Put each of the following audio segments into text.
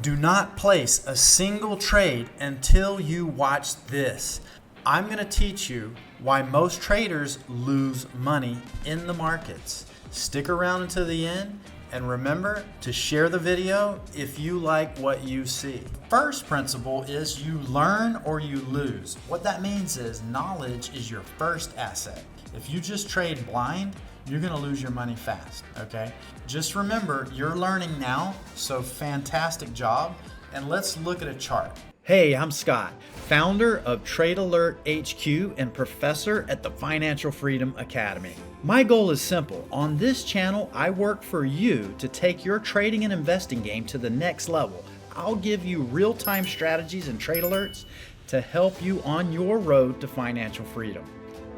Do not place a single trade until you watch this. I'm going to teach you why most traders lose money in the markets. Stick around until the end and remember to share the video if you like what you see. First principle is you learn or you lose. What that means is knowledge is your first asset. If you just trade blind, you're going to lose your money fast, okay? Just remember, you're learning now, so fantastic job. And let's look at a chart. Hey, I'm Scott, founder of Trade Alert HQ and professor at the Financial Freedom Academy. My goal is simple. On this channel, I work for you to take your trading and investing game to the next level. I'll give you real-time strategies and trade alerts to help you on your road to financial freedom.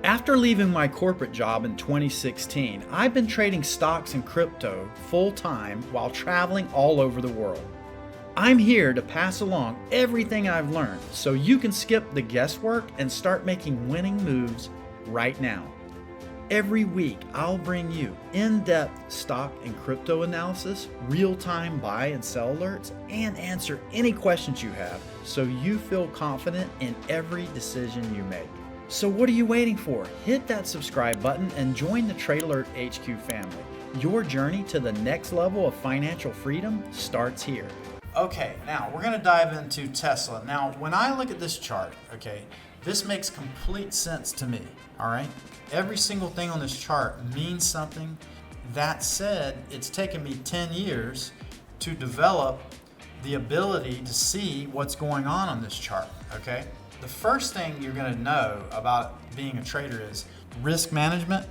After leaving my corporate job in 2016, I've been trading stocks and crypto full-time while traveling all over the world. I'm here to pass along everything I've learned so you can skip the guesswork and start making winning moves right now. Every week, I'll bring you in-depth stock and crypto analysis, real-time buy and sell alerts, and answer any questions you have so you feel confident in every decision you make. So what are you waiting for? Hit that subscribe button and join the Trade Alert HQ family. Your journey to the next level of financial freedom starts here. Okay, now we're going to dive into Tesla. Now, when I look at this chart, okay, this makes complete sense to me, all right? Every single thing on this chart means something. That said, it's taken me 10 years to develop the ability to see what's going on this chart, okay? The first thing you're going to know about being a trader is risk management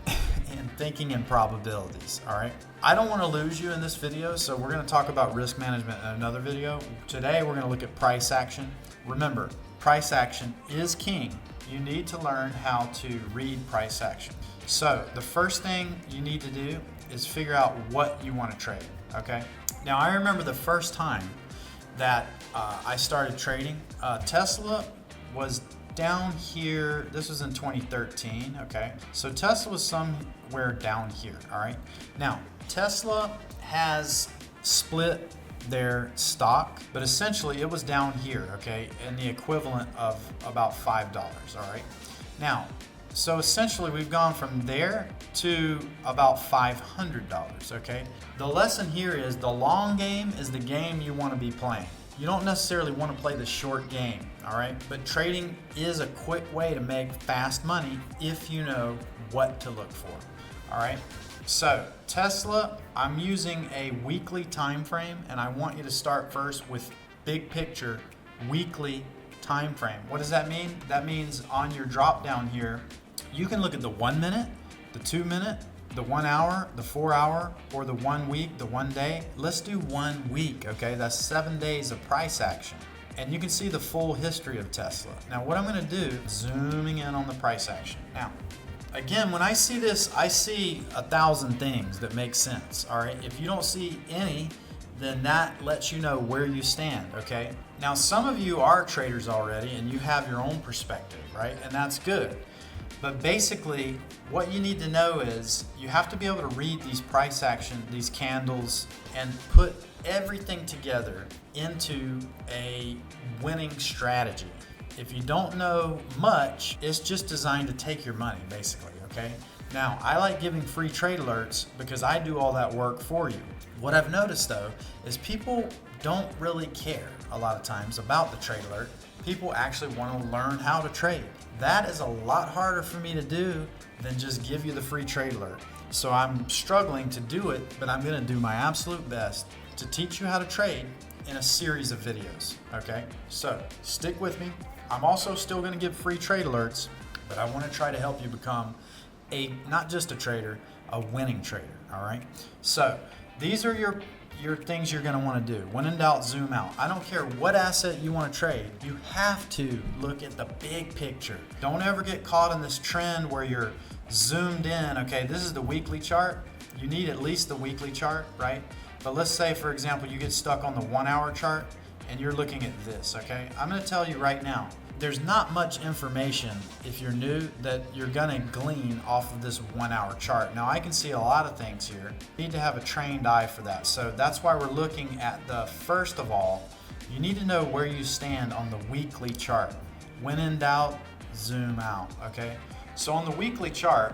and thinking in probabilities, all right? I don't want to lose you in this video, so we're going to talk about risk management in another video. Today, we're going to look at price action. Remember, price action is king. You need to learn how to read price action. So the first thing you need to do is figure out what you want to trade, okay? Now, I remember the first time that I started trading. Tesla was down here. This was in 2013, okay? So Tesla was somewhere down here, all right? Now, Tesla has split their stock, but essentially it was down here, okay? And the equivalent of about $5, all right? Now, so essentially we've gone from there to about $500, okay? The lesson here is the long game is the game you want to be playing. You don't necessarily want to play the short game, all right? But trading is a quick way to make fast money if you know what to look for, all right? So Tesla, I'm using a weekly time frame, and I want you to start first with big picture weekly time frame. What does that mean? That means on your drop down here, you can look at the 1 minute, the 2 minute, the 1 hour, the 4 hour, or the 1 week, the 1 day. Let's do 1 week, okay? That's 7 days of price action. And you can see the full history of Tesla. Now, what I'm gonna do, zooming in on the price action. Now, again, when I see this, I see 1,000 things that make sense, all right? If you don't see any, then that lets you know where you stand, okay? Now, some of you are traders already and you have your own perspective, right? And that's good. But basically, what you need to know is you have to be able to read these price action, these candles, and put everything together into a winning strategy. If you don't know much, it's just designed to take your money, basically, okay? Now, I like giving free trade alerts because I do all that work for you. What I've noticed, though, is people don't really care a lot of times about the trade alert. People actually want to learn how to trade. That is a lot harder for me to do than just give you the free trade alert. So I'm struggling to do it, but I'm going to do my absolute best to teach you how to trade in a series of videos, okay? So stick with me. I'm also still going to give free trade alerts, but I want to try to help you become not just a trader, a winning trader, all right? So these are your things you're going to want to do. When in doubt, zoom out. I don't care what asset you want to trade. You have to look at the big picture. Don't ever get caught in this trend where you're zoomed in. Okay, this is the weekly chart. You need at least the weekly chart, right? But let's say, for example, you get stuck on the 1 hour chart and you're looking at this, okay? I'm going to tell you right now, there's not much information if you're new that you're gonna glean off of this 1 hour chart. Now I can see a lot of things here. You need to have a trained eye for that. So that's why we're looking at the, first of all, you need to know where you stand on the weekly chart. When in doubt, zoom out, okay? So on the weekly chart,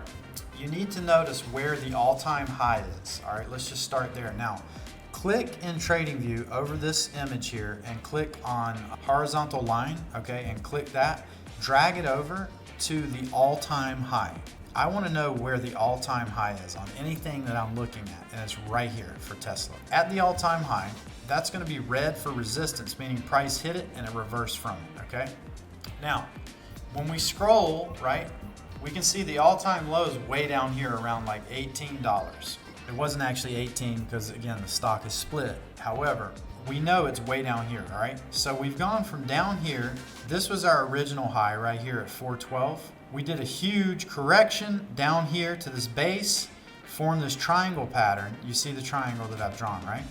you need to notice where the all-time high is. All right, let's just start there. Now, click in TradingView over this image here and click on horizontal line, okay, and click that. Drag it over to the all-time high. I want to know where the all-time high is on anything that I'm looking at, and it's right here for Tesla. At the all-time high, that's going to be red for resistance, meaning price hit it and it reversed from it, okay? Now, when we scroll, right, we can see the all-time low is way down here around like $18. It wasn't actually 18 because, again, the stock is split. However, we know it's way down here, all right? So we've gone from down here. This was our original high right here at 412. We did a huge correction down here to this base, formed this triangle pattern. You see the triangle that I've drawn, right?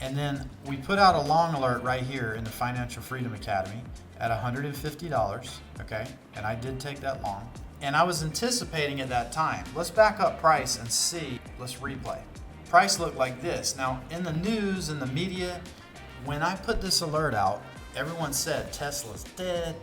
And then we put out a long alert right here in the Financial Freedom Academy at $150, okay? And I did take that long. And I was anticipating at that time. Let's back up price and see. Let's replay. Price looked like this. Now, in the news and the media, when I put this alert out, everyone said Tesla's dead,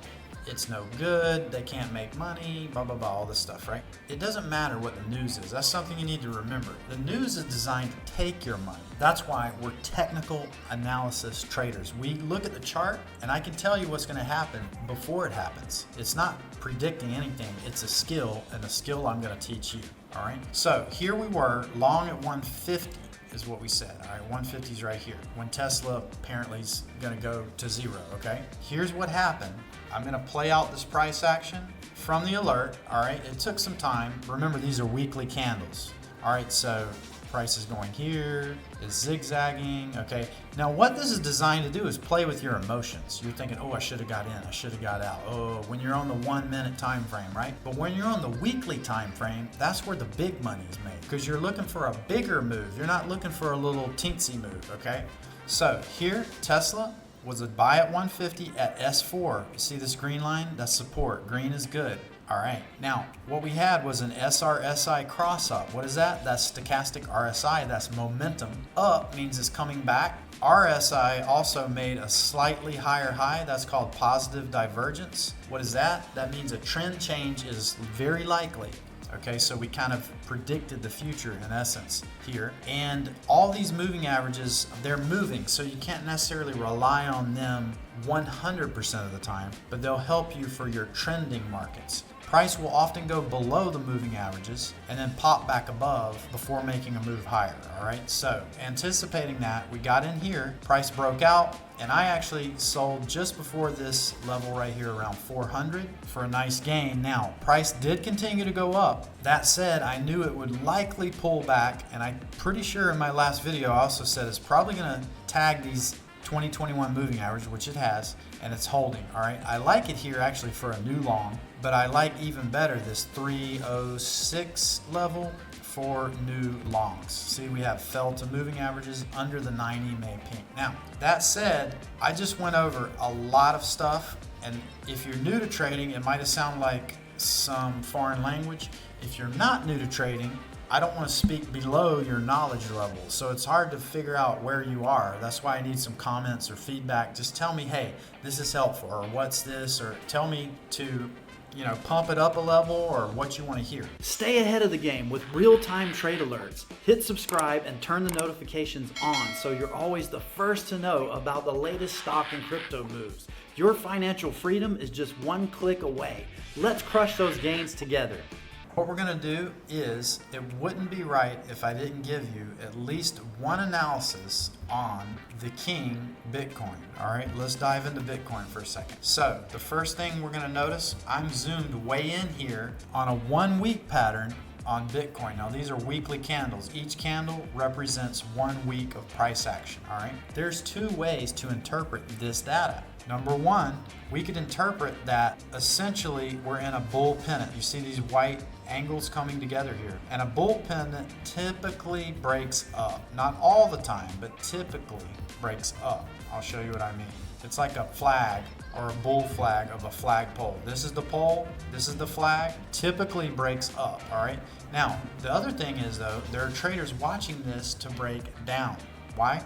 it's no good, they can't make money, blah, blah, blah, all this stuff, right? It doesn't matter what the news is. That's something you need to remember. The news is designed to take your money. That's why we're technical analysis traders. We look at the chart and I can tell you what's going to happen before it happens. It's not predicting anything. It's a skill, and a skill I'm going to teach you, all right? So here we were, long at 150. Is what we said. All right, 150 is right here. When Tesla apparently is going to go to zero, okay? Here's what happened. I'm going to play out this price action from the alert, all right? It took some time. Remember, these are weekly candles. All right, so price is going here, is zigzagging, okay? Now, what this is designed to do is play with your emotions. You're thinking, oh, I should have got in, I should have got out. Oh, when you're on the 1 minute time frame, right? But when you're on the weekly time frame, that's where the big money is made, because you're looking for a bigger move. You're not looking for a little teensy move, okay? So here, Tesla was a buy at 150 at S4. You see this green line? That's support. Green is good. All right, now what we had was an SRSI cross up. What is that? That's stochastic RSI. That's momentum. Up means it's coming back. RSI also made a slightly higher high. That's called positive divergence. What is that? That means a trend change is very likely. Okay, so we kind of predicted the future in essence here. And all these moving averages, they're moving, so you can't necessarily rely on them 100% of the time, but they'll help you for your trending markets. Price will often go below the moving averages and then pop back above before making a move higher, all right? So anticipating that, we got in here, price broke out, and I actually sold just before this level right here around 400 for a nice gain. Now, price did continue to go up. That said, I knew it would likely pull back, and I'm pretty sure in my last video I also said it's probably gonna tag these 2021 moving average, which it has, and it's holding, all right? I like it here actually for a new long, but I like even better this 306 level for new longs. See, we have fell to moving averages under the 90 May pink. Now, that said, I just went over a lot of stuff, and if you're new to trading, it might have sounded like some foreign language. If you're not new to trading, I don't want to speak below your knowledge level, so it's hard to figure out where you are. That's why I need some comments or feedback. Just tell me, hey, this is helpful, or what's this, or tell me to, pump it up a level, or what you want to hear. Stay ahead of the game with real-time trade alerts. Hit subscribe and turn the notifications on so you're always the first to know about the latest stock and crypto moves. Your financial freedom is just one click away. Let's crush those gains together. What we're going to do is, it wouldn't be right if I didn't give you at least one analysis on the king, Bitcoin. All right, let's dive into Bitcoin for a second. So the first thing we're going to notice, I'm zoomed way in here on a 1 week pattern on Bitcoin. Now these are weekly candles. Each candle represents 1 week of price action, all right? There's two ways to interpret this data. Number one, we could interpret that essentially we're in a bull pennant. You see these white angles coming together here. And a bull pendant typically breaks up. Not all the time, but typically breaks up. I'll show you what I mean. It's like a flag or a bull flag of a flagpole. This is the pole, this is the flag, typically breaks up, all right? Now, the other thing is though, there are traders watching this to break down. Why?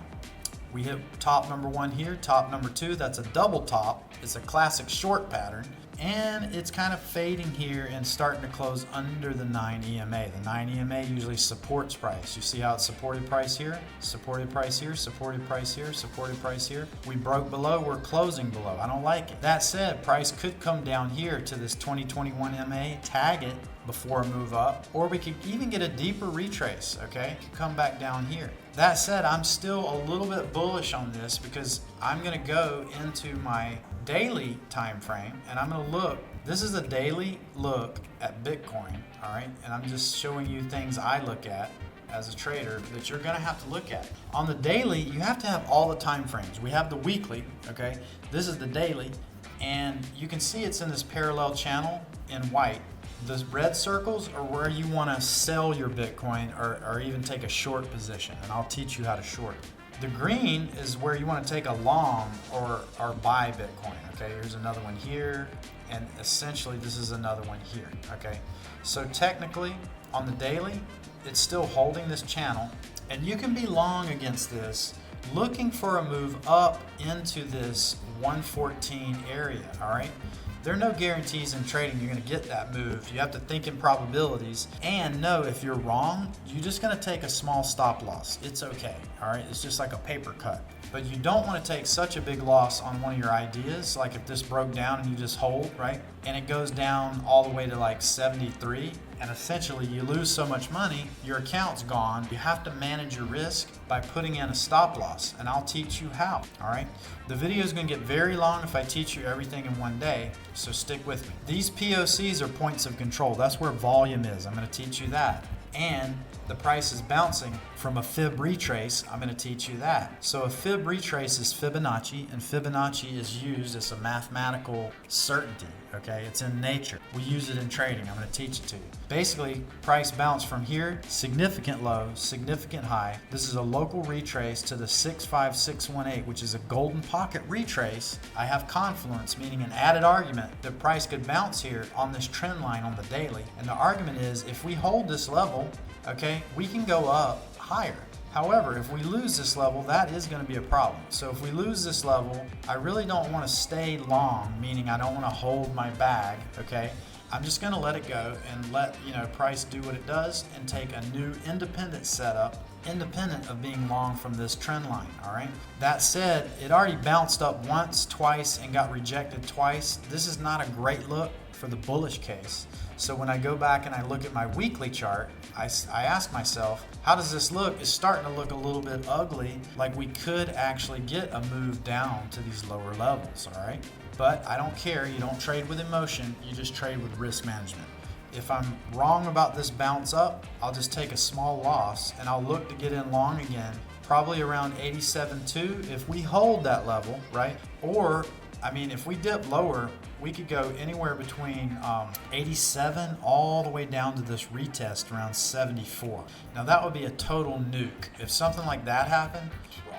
We hit top number 1 here, top number 2, that's a double top. It's a classic short pattern. And it's kind of fading here and starting to close under the 9 EMA. The 9 EMA usually supports price. You see how it's supported price here, supported price here, supported price here, supported price here. We broke below, we're closing below. I don't like it. That said, price could come down here to this 2021 MA, tag it before a move up, or we could even get a deeper retrace, okay? Come back down here. That said, I'm still a little bit bullish on this because I'm gonna go into my daily time frame and I'm gonna look. This is a daily look at Bitcoin, all right? And I'm just showing you things I look at as a trader that you're gonna have to look at. On the daily, you have to have all the time frames. We have the weekly, okay? This is the daily, and you can see it's in this parallel channel in white. The red circles are where you want to sell your Bitcoin or even take a short position, and I'll teach you how to short. The green is where you want to take a long or buy Bitcoin. Okay, here's another one here, and essentially this is another one here. Okay, so technically on the daily, it's still holding this channel, and you can be long against this, looking for a move up into this 114 area. All right. There are no guarantees in trading you're going to get that move. You have to think in probabilities and know if you're wrong, you're just going to take a small stop loss. It's okay, all right? It's just like a paper cut. But you don't want to take such a big loss on one of your ideas, like if this broke down and you just hold, right? And it goes down all the way to like 73, and essentially you lose so much money, your account's gone. You have to manage your risk by putting in a stop loss, and I'll teach you how, all right? The video is going to get very long if I teach you everything in one day, so stick with me. These POCs are points of control. That's where volume is. I'm going to teach you that. And the price is bouncing from a fib retrace. I'm going to teach you that. So a fib retrace is Fibonacci, and Fibonacci is used as a mathematical certainty, okay? It's in nature. We use it in trading. I'm going to teach it to you. Basically, price bounce from here, significant low, significant high. This is a local retrace to the 65618, which is a golden pocket retrace. I have Confluence, meaning an added argument that price could bounce here on this trend line on the daily. And the argument is if we hold this level, okay, we can go up higher. However, if we lose this level, that is going to be a problem. So if we lose this level, I really don't want to stay long, meaning I don't want to hold my bag, okay? I'm just going to let it go and let, price do what it does and take a new independent setup, independent of being long from this trend line, all right? That said, it already bounced up once, twice, and got rejected twice. This is not a great look for the bullish case. So when I go back and I look at my weekly chart, I ask myself, how does this look? It's starting to look a little bit ugly, like we could actually get a move down to these lower levels, all right? But I don't care. You don't trade with emotion. You just trade with risk management. If I'm wrong about this bounce up, I'll just take a small loss and I'll look to get in long again, probably around 87.2 if we hold that level, right? Or if we dip lower, we could go anywhere between 87 all the way down to this retest around 74. Now that would be a total nuke. If something like that happened,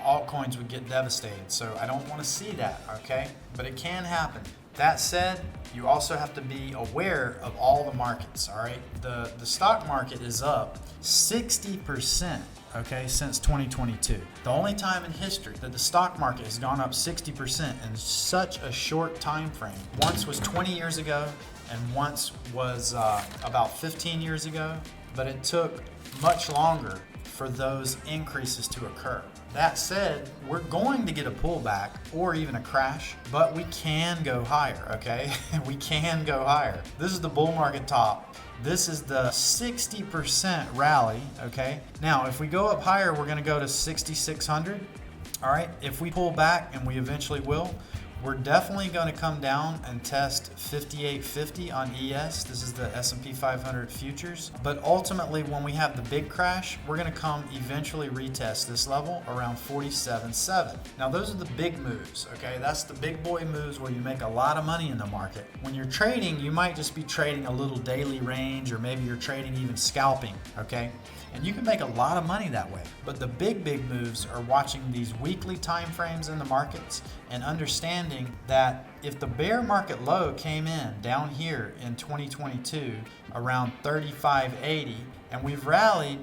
altcoins would get devastated. So I don't want to see that, okay? But it can happen. That said, you also have to be aware of all the markets, all right? The stock market is up 60%. Okay, since 2022. The only time in history that the stock market has gone up 60% in such a short time frame. Once was 20 years ago, and once was about 15 years ago, but it took much longer for those increases to occur. That said, we're going to get a pullback or even a crash, but we can go higher, okay? We can go higher. This is the bull market top. This is the 60% rally, okay? Now, if we go up higher, we're gonna go to 6,600, all right? If we pull back, and we eventually will, We're definitely going to come down and test 5850 on ES. This is the S&P 500 futures. But ultimately, when we have the big crash, we're going to come eventually retest this level around 47.7. Now, those are the big moves, okay? That's the big boy moves where you make a lot of money in the market. When you're trading, you might just be trading a little daily range, or maybe you're trading even scalping, okay? And you can make a lot of money that way. But the big moves are watching these weekly time frames in the markets and understanding that if the bear market low came in down here in 2022 around 35.80, and we've rallied,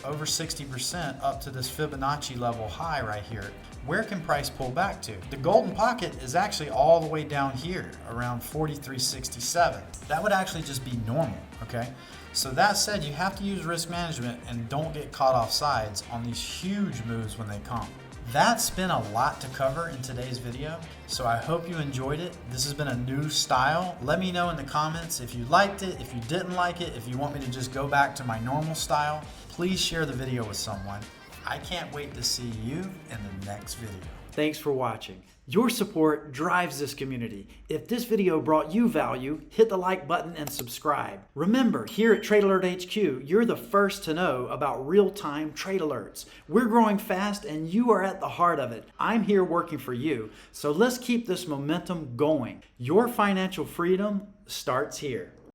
over 60% up to this Fibonacci level high right here, where can price pull back to? The golden pocket is actually all the way down here around 43.67. That would actually just be normal, okay? So that said, you have to use risk management and don't get caught off sides on these huge moves when they come. That's been a lot to cover in today's video, so I hope you enjoyed it. This has been a new style. Let me know in the comments if you liked it, if you didn't like it, if you want me to just go back to my normal style. Please share the video with someone. I can't wait to see you in the next video. Thanks for watching. Your support drives this community. If this video brought you value, hit the like button and subscribe. Remember, here at Trade Alert HQ, you're the first to know about real-time trade alerts. We're growing fast and you are at the heart of it. I'm here working for you, so let's keep this momentum going. Your financial freedom starts here.